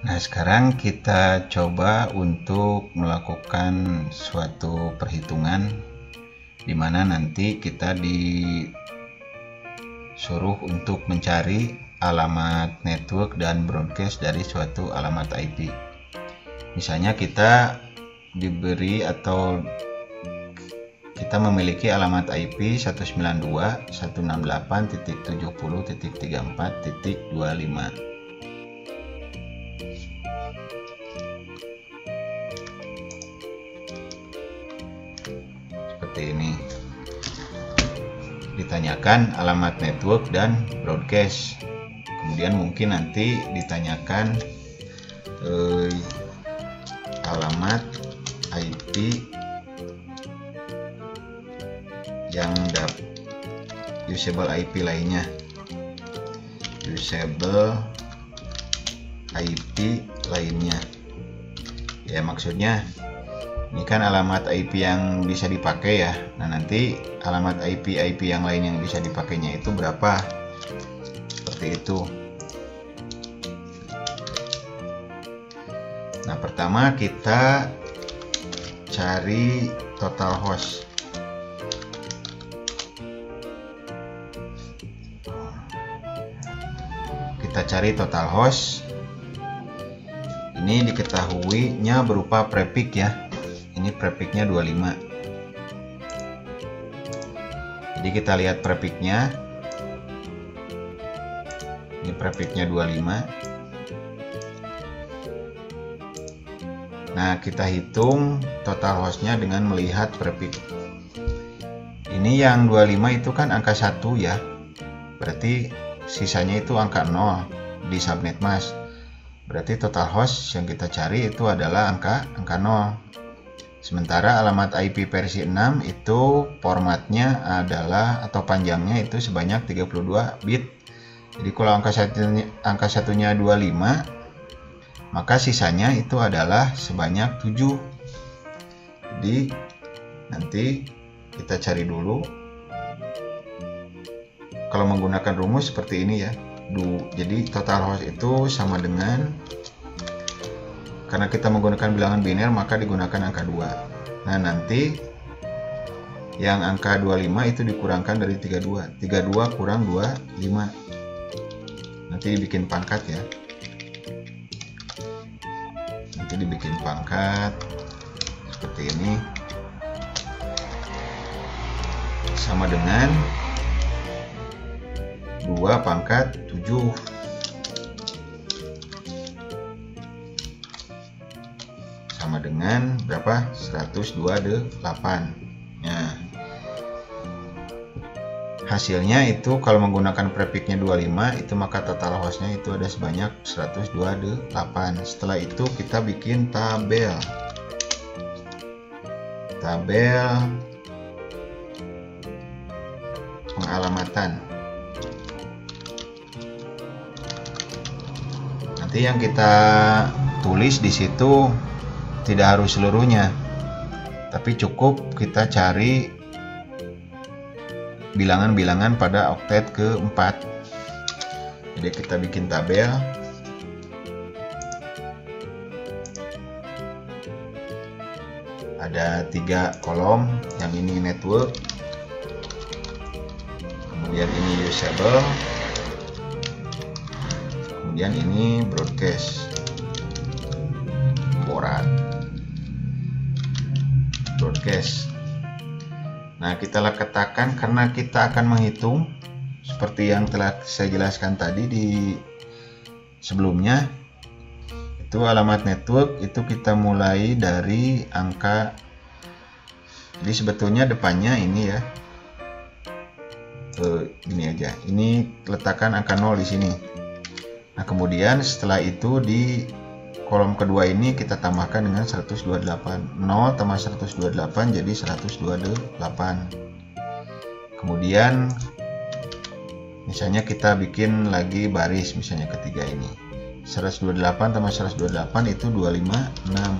Nah, sekarang kita coba untuk melakukan suatu perhitungan di mana nanti kita disuruh untuk mencari alamat network dan broadcast dari suatu alamat IP. Misalnya kita diberi atau kita memiliki alamat IP 192.168.70.34.25. Seperti ini. Ditanyakan alamat network dan broadcast. Kemudian mungkin nanti ditanyakan alamat IP yang usable IP lainnya, ya, maksudnya ini kan alamat IP yang bisa dipakai ya. Nah, nanti alamat IP yang lain yang bisa dipakainya itu berapa, seperti itu. Nah, pertama kita cari total host. Kita cari total host. Ini diketahuinya berupa prefix ya. Ini prefixnya 25. Jadi kita lihat prefixnya. Ini prefixnya 25. Nah, kita hitung total hostnya dengan melihat prefix. Ini yang 25 itu kan angka 1 ya. Berarti sisanya itu angka 0 di subnet mask. Berarti total host yang kita cari itu adalah angka 0. Sementara alamat IP versi 6 itu formatnya adalah atau panjangnya itu sebanyak 32 bit. Jadi kalau angka satunya 25, maka sisanya itu adalah sebanyak 7. Jadi nanti kita cari dulu. Kalau menggunakan rumus seperti ini ya. Jadi total host itu sama dengan, karena kita menggunakan bilangan biner maka digunakan angka 2. Nah, nanti yang angka 25 itu dikurangkan dari 32. 32 kurang 25. Nanti dibikin pangkat ya. Nanti dibikin pangkat seperti ini. Sama dengan 2 pangkat 7. Sama dengan berapa? 128. Nah, hasilnya itu kalau menggunakan prefixnya 25 itu maka total hostnya itu ada sebanyak 128. Setelah itu kita bikin tabel pengalamatan. Nanti yang kita tulis di situ tidak harus seluruhnya, tapi cukup kita cari bilangan-bilangan pada oktet ke-4. Jadi kita bikin tabel. Ada 3 kolom, yang ini network, kemudian ini usable, kemudian ini broadcast, broadcast. Nah, kita letakkan karena kita akan menghitung seperti yang telah saya jelaskan tadi di sebelumnya. Itu alamat network itu kita mulai dari angka, jadi sebetulnya depannya ini ya, ini aja, ini letakkan angka 0 di sini. Nah, kemudian setelah itu di kolom kedua ini kita tambahkan dengan 128. 0 tambah 128 jadi 128. Kemudian misalnya kita bikin lagi baris, misalnya ketiga ini 128 tambah 128 itu 256.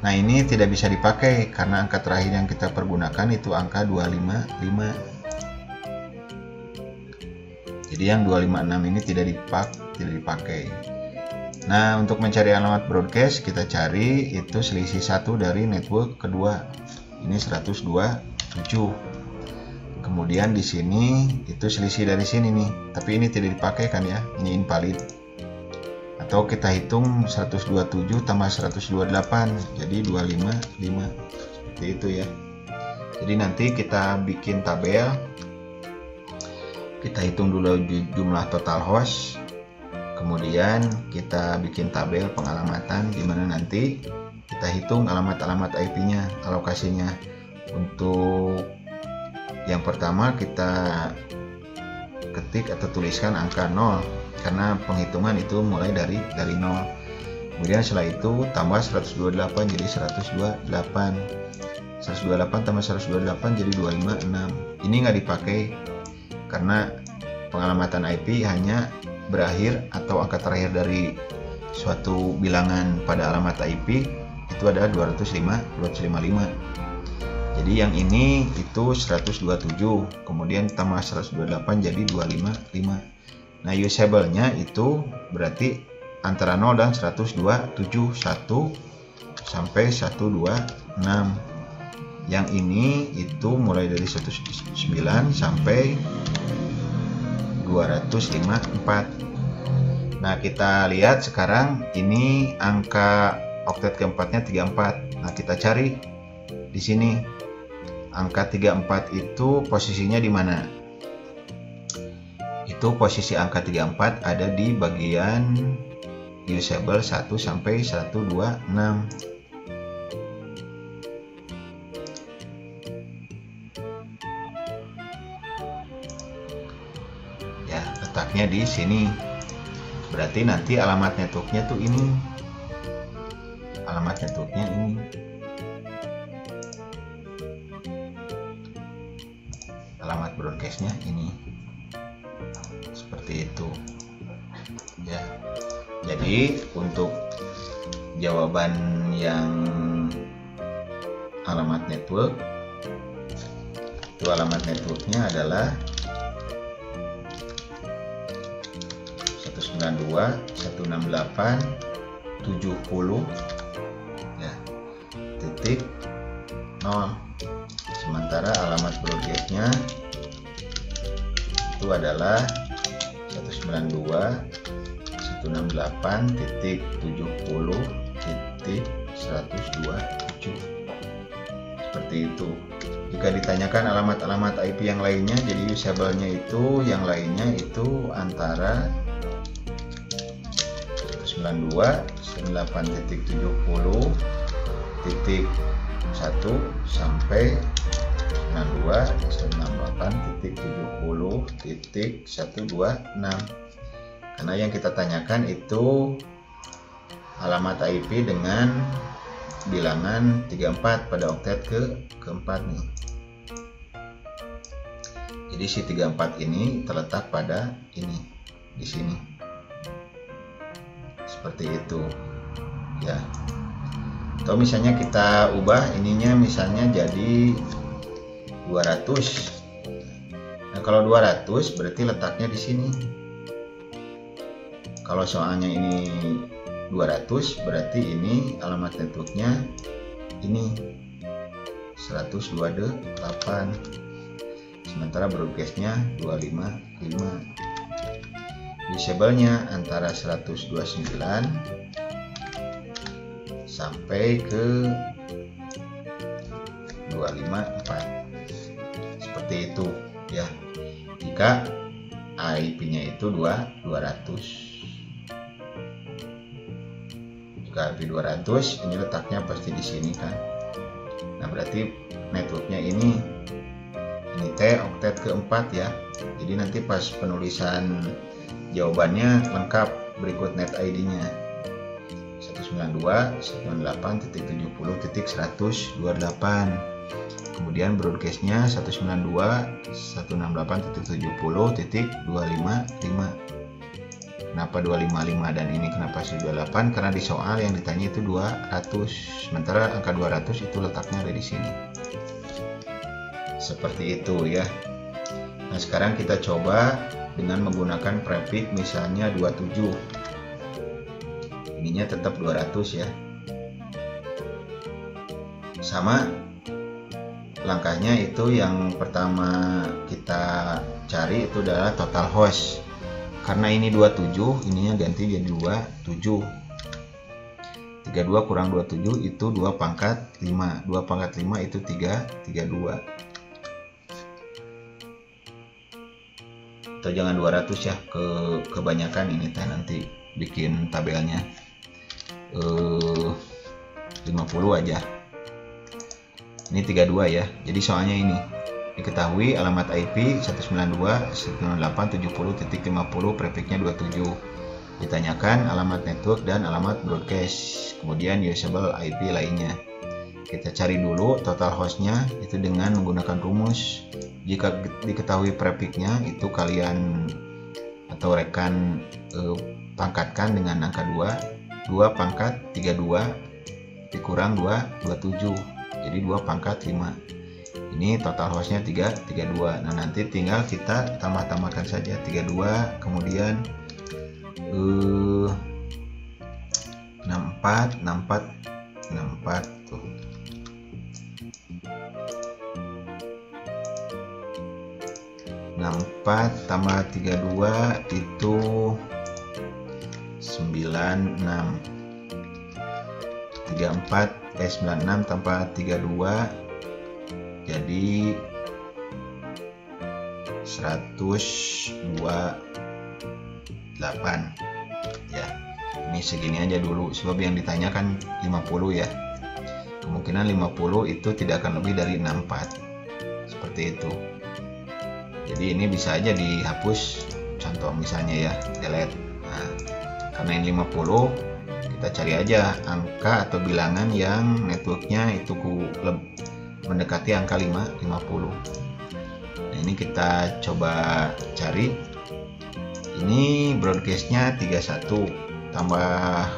Nah, ini tidak bisa dipakai karena angka terakhir yang kita pergunakan itu angka 255. Jadi yang 256 ini tidak dipakai. Nah, untuk mencari alamat broadcast kita cari itu selisih 1 dari network kedua. Ini 127. Kemudian di sini itu selisih dari sini nih, tapi ini tidak dipakai kan ya, ini invalid. Atau kita hitung 127 tambah 128, jadi 255. Seperti itu ya. Jadi nanti kita bikin tabel, kita hitung dulu jumlah total host, kemudian kita bikin tabel pengalamatan di mana nanti kita hitung alamat-alamat IP-nya, alokasinya. Untuk yang pertama kita ketik atau tuliskan angka 0 karena penghitungan itu mulai dari 0. Kemudian setelah itu tambah 128 jadi 128. 128 tambah 128 jadi 256. Ini nggak dipakai karena pengalamatan IP hanya berakhir atau angka terakhir dari suatu bilangan pada alamat IP itu adalah 255. Jadi yang ini itu 127, kemudian tambah 128 jadi 255. Nah, usable-nya itu berarti antara 0 dan 127, 1 sampai 126. Yang ini itu mulai dari 19 sampai 254. Nah, kita lihat sekarang ini angka oktet keempatnya 34. Nah, kita cari di sini angka 34 itu posisinya di mana? Itu posisi angka 34 ada di bagian usable 1 sampai 126. Ya, letaknya di sini. Berarti nanti alamat networknya tuh ini. Alamat networknya ini. Alamat broadcastnya ini. Seperti itu. Ya. Jadi untuk jawaban yang alamat network itu alamat networknya adalah 192, 168, 70 ya, titik 0. Sementara alamat broadcastnya itu adalah 192, 168, titik 70, titik 127. Seperti itu. Jika ditanyakan alamat-alamat IP yang lainnya, jadi usable-nya itu yang lainnya itu antara 92.98.70.1 sampai 92.98.70.126. Karena yang kita tanyakan itu alamat IP dengan bilangan 34 pada oktet keempat nih. Jadi si 34 ini terletak pada ini di sini. Seperti itu ya. Atau misalnya kita ubah ininya misalnya jadi 200. Nah, kalau 200 berarti letaknya di sini. Kalau soalnya ini 200 berarti ini alamat networknya ini 128. Sementara broadcastnya 255. Usable-nya antara 129 sampai ke 254. Seperti itu ya. Jika IP-nya itu 200. Jika IP 200, ini letaknya pasti di sini kan. Nah, berarti networknya ini teh oktet keempat ya. Jadi nanti pas penulisan jawabannya lengkap berikut net ID-nya 192.168.70.128. Kemudian broadcastnya 192.168.70.255. Kenapa 255 dan ini kenapa 28? Karena di soal yang ditanya itu 200, sementara angka 200 itu letaknya ada di sini. Seperti itu ya. Nah, sekarang kita coba dengan menggunakan prefix misalnya 27. ininya tetap 200 ya. Sama langkahnya itu yang pertama kita cari itu adalah total host. Karena ini 27, ininya ganti jadi 27. 32 kurang 27 itu 2 pangkat 5. 2 pangkat 5 itu 32. Atau jangan 200 ya, kebanyakan ini teh nanti bikin tabelnya 50 aja. Ini 32 ya. Jadi soalnya ini diketahui alamat IP 192.168.70.50, prefixnya 27. Ditanyakan alamat network dan alamat broadcast, kemudian usable IP lainnya. Kita cari dulu total hostnya itu dengan menggunakan rumus. Jika diketahui prefixnya itu kalian atau rekan pangkatkan dengan angka 2. 2 pangkat 32 dikurang 2, 27. Jadi 2 pangkat 5. Ini total hostnya 32. Nah nanti tinggal kita tambah-tambahkan saja 32, kemudian 64 tuh. 64 tambah 32 itu 96. 96 tambah 32 jadi 128 ya. Ini segini aja dulu sebab yang ditanyakan 50 ya. Kemungkinan 50 itu tidak akan lebih dari 64 seperti itu. Jadi ini bisa aja dihapus, contoh misalnya ya, delete. Nah, karena ini 50, kita cari aja angka atau bilangan yang networknya itu mendekati angka 50. Nah, ini kita coba cari. Ini broadcastnya 31 tambah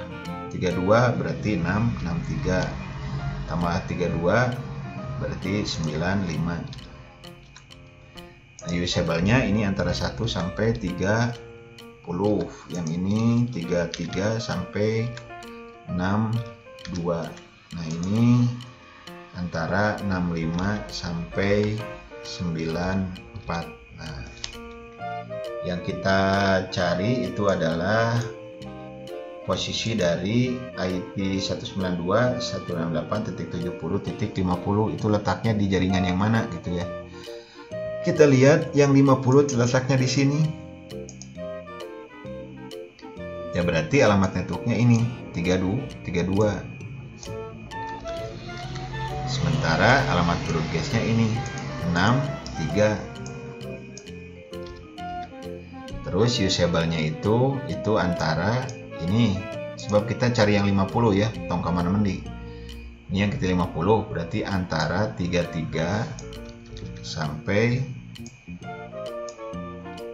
32 berarti 63 tambah 32 berarti 95. Nah, usable-nya ini antara 1 sampai 30. Yang ini 33 sampai 62. Nah, ini antara 65 sampai 94. Nah, yang kita cari itu adalah posisi dari IP 192.168.70.50 itu letaknya di jaringan yang mana gitu ya. Kita lihat yang 50 letaknya di sini. Ya berarti alamat networknya ini 32. Sementara alamat broadcastnya ini 63. Terus usable-nya itu antara ini, sebab kita cari yang 50 ya, tong kemana mendi. Ini yang kita 50 berarti antara 33 sampai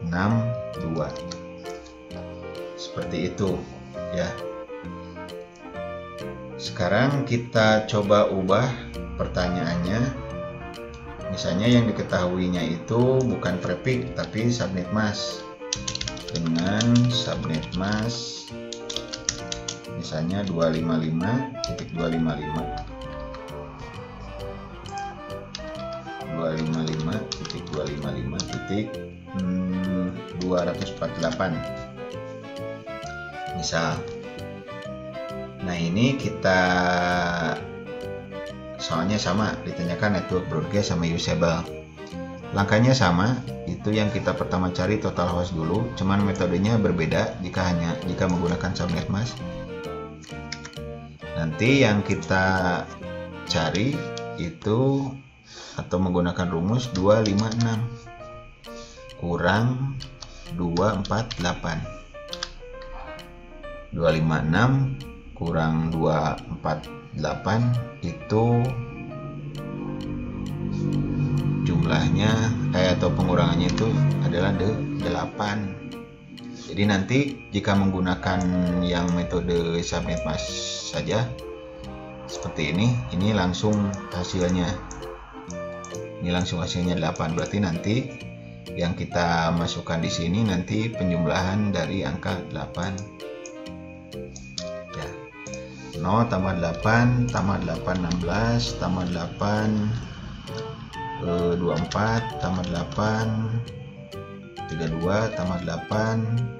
62. Seperti itu ya. Sekarang kita coba ubah pertanyaannya. Misalnya yang diketahuinya itu bukan prefix tapi subnet mask. Dengan subnet mask misalnya 255.255.255.248 misal. Nah ini kita soalnya sama, ditanyakan network broadcast sama usable. Langkahnya sama, itu yang kita pertama cari total host dulu, cuman metodenya berbeda jika menggunakan subnet mask. Nanti yang kita cari itu atau menggunakan rumus 256 kurang 248. 256 kurang 248 itu jumlahnya atau pengurangannya itu adalah 8. Jadi nanti jika menggunakan yang metode subnet mask saja seperti ini langsung hasilnya. Ini langsung hasilnya 8. Berarti nanti yang kita masukkan di sini nanti penjumlahan dari angka 8. Ya. 0 tambah 8 tambah 8 16 tambah 8 24 tambah 8 32 tambah 8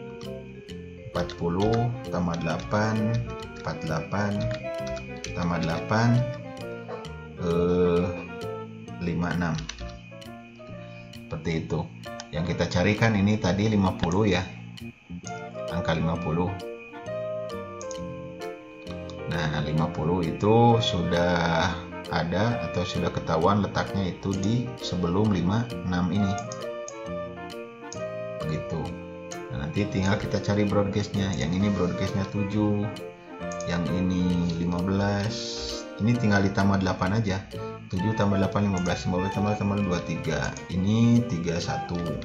40 tambah 8 48 tambah 8 56. Seperti itu. Yang kita carikan ini tadi 50 ya. Angka 50. Nah, 50 itu sudah ada atau sudah ketahuan letaknya itu di sebelum 56 ini. Begitu. Nah, nanti tinggal kita cari broadcast-nya. Yang ini broadcast-nya 7, yang ini 15. Ini tinggal ditambah 8 aja. 7 tambah 8 15, 15 tambah 23. Ini 31.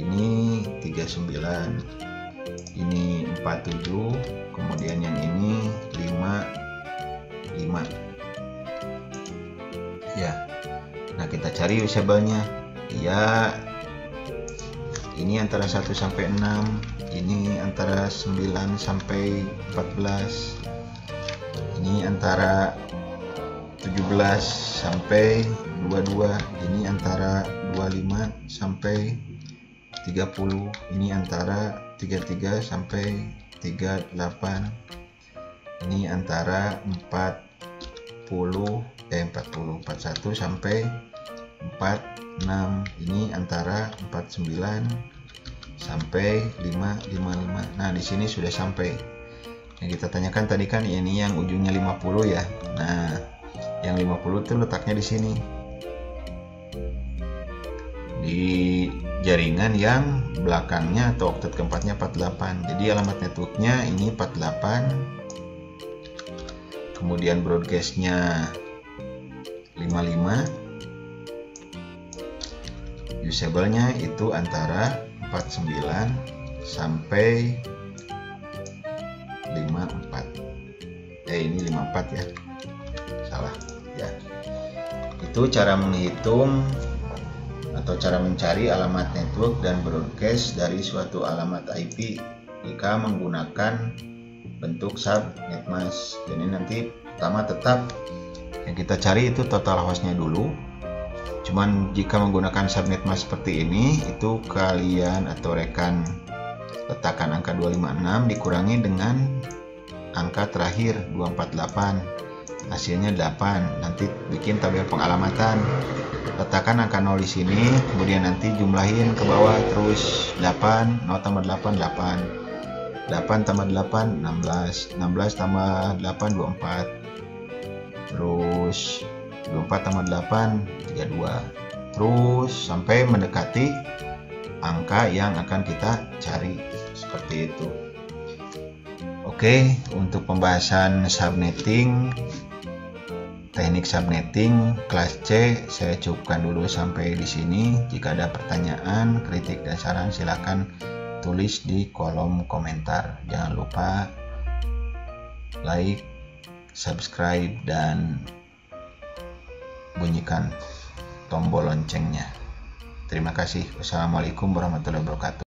Ini 39. Ini 47, kemudian yang ini 5 ya. Nah, kita cari usable-nya ya. Ini antara 1 sampai 6, ini antara 9 sampai 14, ini antara 17 sampai 22, ini antara 25 sampai 30, ini antara 33 sampai 38, ini antara 41 sampai 46, ini antara 49 sampai 555. Nah, di sini sudah sampai. Yang kita tanyakan tadi kan ini yang ujungnya 50 ya. Nah, yang 50 itu letaknya di sini. Di jaringan yang belakangnya atau oktet keempatnya 48. Jadi alamat networknya ini 48, kemudian broadcastnya 55, usable-nya itu antara 49 sampai 54. Ini 54 ya, salah ya. Itu cara menghitung atau cara mencari alamat network dan broadcast dari suatu alamat IP jika menggunakan bentuk subnetmask. Jadi nanti pertama tetap yang kita cari itu total hostnya dulu. Cuman jika menggunakan subnetmask seperti ini, itu kalian atau rekan letakkan angka 256 dikurangi dengan angka terakhir 248, hasilnya 8. Nanti bikin tabel pengalamatan. Letakkan angka 0 di sini, kemudian nanti jumlahin ke bawah terus 8, 0 tambah 8, 8. 8 tambah 8, 16. 16 tambah 8, 24. Terus 24 tambah 8, 32. Terus sampai mendekati angka yang akan kita cari. Seperti itu. Oke, untuk pembahasan subnetting, teknik subnetting kelas C saya cukupkan dulu sampai di sini. Jika ada pertanyaan, kritik dan saran silakan tulis di kolom komentar. Jangan lupa like, subscribe dan bunyikan tombol loncengnya. Terima kasih. Wassalamualaikum warahmatullahi wabarakatuh.